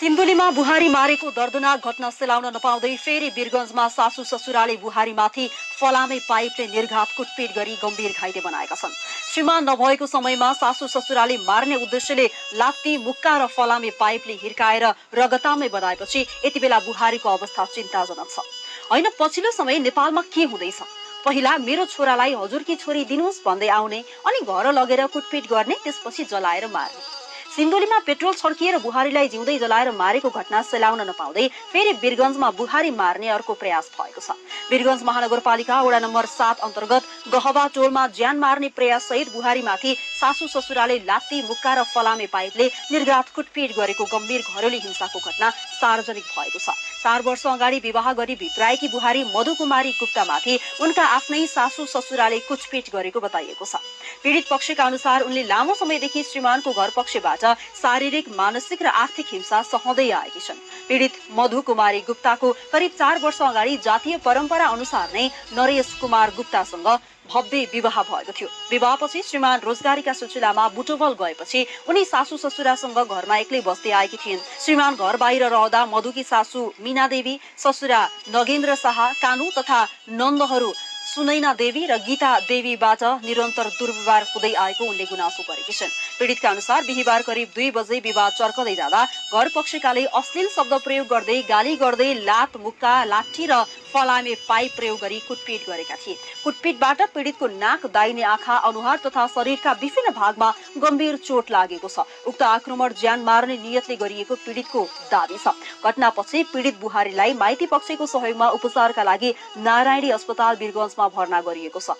सिन्धुलीमा बुहारी मारेको दर्दनाक घटना सेलाउन नपाउँदै फेरि वीरगञ्जमा सासू ससुराले बुहारीमाथि फलामे पाइपले निर्घात कुटपिट गरी गम्भीर घाइते बनाएका छन्। श्रीमान नभएको समयमा सासू ससुराले मार्ने उद्देश्यले लात्ती, मुक्का र फलामे पाइपले हिर्काएर रगतामै बनाएपछि यति बेला बुहारीको अवस्था चिन्ताजनक छ। होइन, पछिल्लो समय नेपालमा के हुँदैछ? पहिला मेरो छोरालाई हजुरकी छोरी दिनुहोस् भन्दै आउने, अनि घर लगेर कुटपिट गर्ने, त्यसपछि जलाएर मार्ने। सिन्धुलीमा पेट्रोल छर्किएर बुहारीलाई जिउँदै जलाएर मारेको घटना सेलाउन नपाउँदै फेरि वीरगञ्जमा बुहारी मार्ने अर्को प्रयास भएको छ। वीरगञ्ज महानगरपालिका वडा नम्बर 7 अन्तर्गत गहबा टोलमा ज्यान मार्ने प्रयास सहित बुहारीमाथि सासू ससुराले लात्ती, मुक्का र फलामे पाइपले निर्घात कुटपिट गरेको गम्भीर घरेलु हिंसाको घटना सार्वजनिक भएको छ। 4 वर्ष अगाडि विवाह गरी भित्राएकी बुहारी मधुकुमारी गुप्तामाथि उनका आफ्नै सासू ससुराले कुटपिट गरेको बताइएको छ। पीडित पक्षका अनुसार उनले लामो समयदेखि श्रीमानको घर पक्षबाट शारीरिक, मानसिक र आर्थिक हिंसा सहँदै आएकी छन्। पीडित मधुकुमारी गुप्ताको करिब 4 वर्ष अगाडि जातीय परम्परा अनुसार नै नरेश कुमार गुप्तासँग भव्य विवाह भएको थियो। विवाहपछि श्रीमान रोजगारीका सिलसिलामा बुटवल गएपछि उनी सासू ससुरासँग घरमा एक्लै बस्दै आएकी थिइन्। श्रीमान घर बाहिर रहँदा मधुकी सासू मीना देवी, ससुरा नगेन्द्र शाह, कानू तथा नन्दहरू सुनैना देवी र गीता देवीबाट निरन्तर दुर्व्यवहार हुँदै आएको उनले गुनासो गरेकी छिन्। पीडितका अनुसार बिहीबार करिब 2 बजे विवाद चर्कदै जाँदा घर पक्षकाले अश्लील शब्द प्रयोग गर्दै, गाली गर्दै लात, मुक्का, लाठी र फलामे पाइप प्रयोग गरी कुटपिट गरेका थिए। कुटपिटबाट पीडितको नाक, दाहिने आँखा, अनुहार तथा शरीरका विभिन्न भागमा गम्भीर चोट लागेको छ। उक्त आक्रमण ज्यान मार्ने नियतले गरिएको पीडितको दाबी छ। घटनापछि पीडित बुहारीलाई माइती पक्षको सहयोगमा उपचारका लागि नारायणी अस्पताल वीरगञ्जमा भर्ना गरिएको छ।